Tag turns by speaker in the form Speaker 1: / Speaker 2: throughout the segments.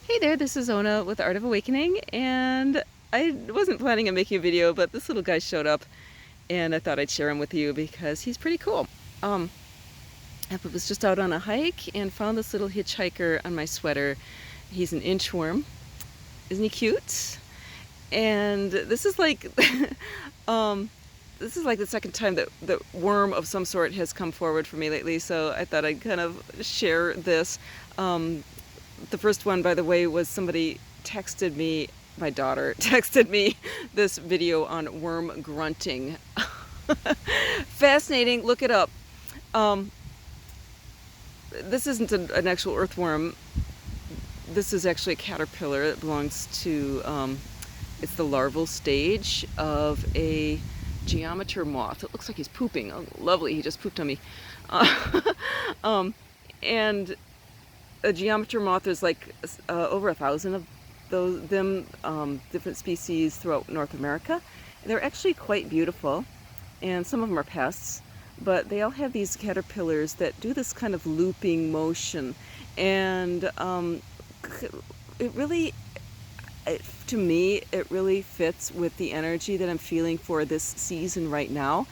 Speaker 1: Hey there, this is Ona with Art of Awakening, and I wasn't planning on making a video, but this little guy showed up, and I thought I'd share him with you because he's pretty cool. I was just out on a hike and found this little hitchhiker on my sweater. He's an inchworm. Isn't he cute? And this is like, this is like the second time that the worm of some sort has come forward for me lately, so I thought I'd kind of share this. The first one, by the way, was somebody texted me, my daughter texted me this video on worm grunting. Fascinating, look it up. Um, this isn't an actual earthworm. This is actually a caterpillar. It belongs to, it's the larval stage of a geometer moth. It looks like he's pooping. Oh, lovely, he just pooped on me. Um, and a geometer moth, is like over 1,000 of them different species throughout North America. They're actually quite beautiful, and some of them are pests, but they all have these caterpillars that do this kind of looping motion, and it really, to me, it really fits with the energy that I'm feeling for this season right now.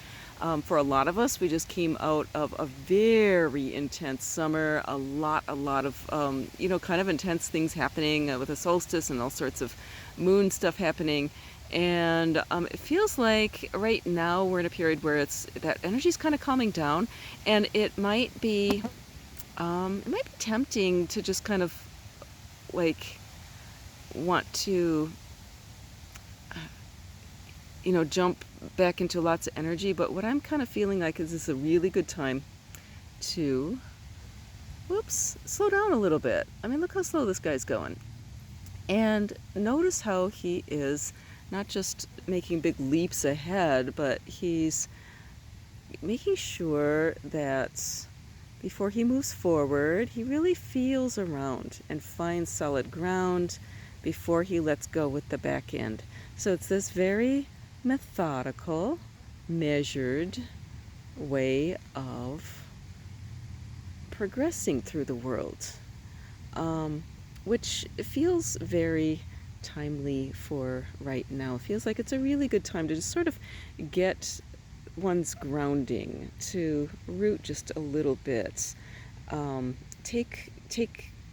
Speaker 1: For a lot of us, we just came out of a very intense summer, a lot of, kind of intense things happening with the solstice and all sorts of moon stuff happening. And it feels like right now we're in a period where that energy's kind of calming down, and it might be tempting to just kind of like want to jump back into lots of energy. But what I'm kind of feeling like is this is a really good time to, slow down a little bit. I mean, look how slow this guy's going. And notice how he is not just making big leaps ahead, but he's making sure that before he moves forward, he really feels around and finds solid ground before he lets go with the back end. So it's this very methodical, measured way of progressing through the world, which feels very timely for right now. It feels like it's a really good time to just sort of get one's grounding, to root just a little bit, take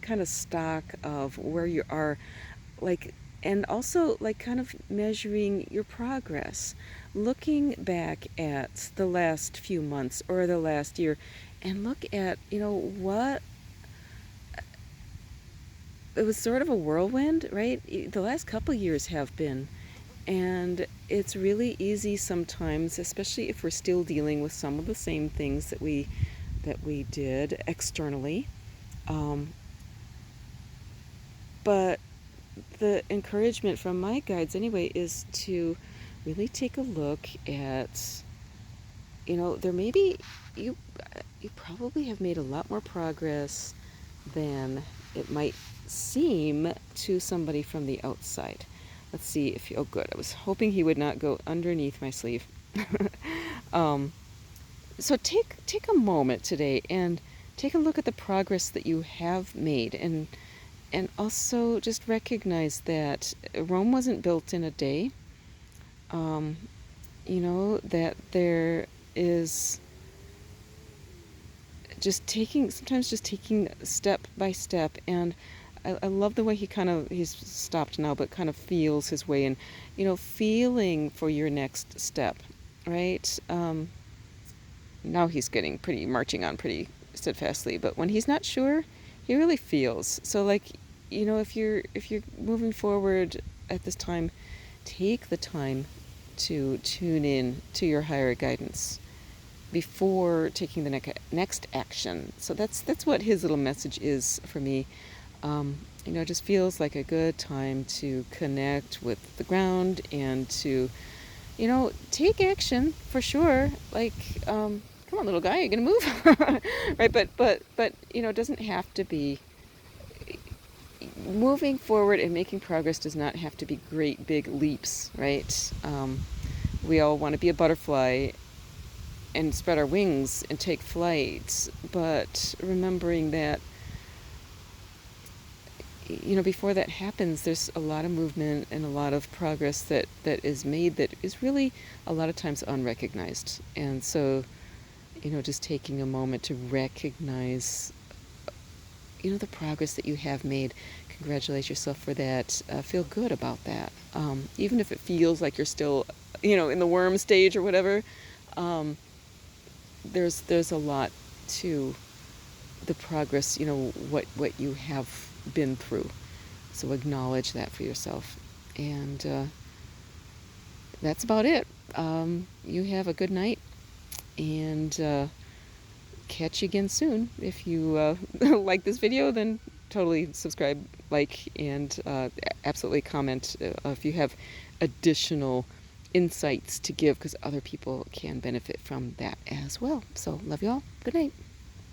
Speaker 1: kind of stock of where you are, like, and also like kind of measuring your progress, looking back at the last few months or the last year, and look at what it was sort of a whirlwind, right? The last couple years have been, and it's really easy sometimes, especially if we're still dealing with some of the same things that we did externally. But the encouragement from my guides anyway is to really take a look at, there may be, you probably have made a lot more progress than it might seem to somebody from the outside. Let's see if oh good, I was hoping he would not go underneath my sleeve. So take a moment today and take a look at the progress that you have made, and also just recognize that Rome wasn't built in a day. That there is sometimes just taking step by step. And I love the way he's stopped now, but kind of feels his way in, feeling for your next step, right? Now he's getting marching on pretty steadfastly, but when he's not sure, he really feels. So like, if you're moving forward at this time, take the time to tune in to your higher guidance before taking the next action. So that's what his little message is for me. It just feels like a good time to connect with the ground and to, take action for sure. Like, come on, little guy, you're gonna move, right? But it doesn't have to be. Moving forward and making progress does not have to be great big leaps, right? We all want to be a butterfly and spread our wings and take flight, but remembering that before that happens, there's a lot of movement and a lot of progress that is made that is really a lot of times unrecognized. And so, just taking a moment to recognize, the progress that you have made, congratulate yourself for that, feel good about that. Even if it feels like you're still, in the worm stage or whatever, there's a lot to the progress, what you have been through. So acknowledge that for yourself. And that's about it. You have a good night, and catch you again soon. If you like this video, then totally subscribe, like, and absolutely comment if you have additional insights to give, because other people can benefit from that as well. So love you all. Good night.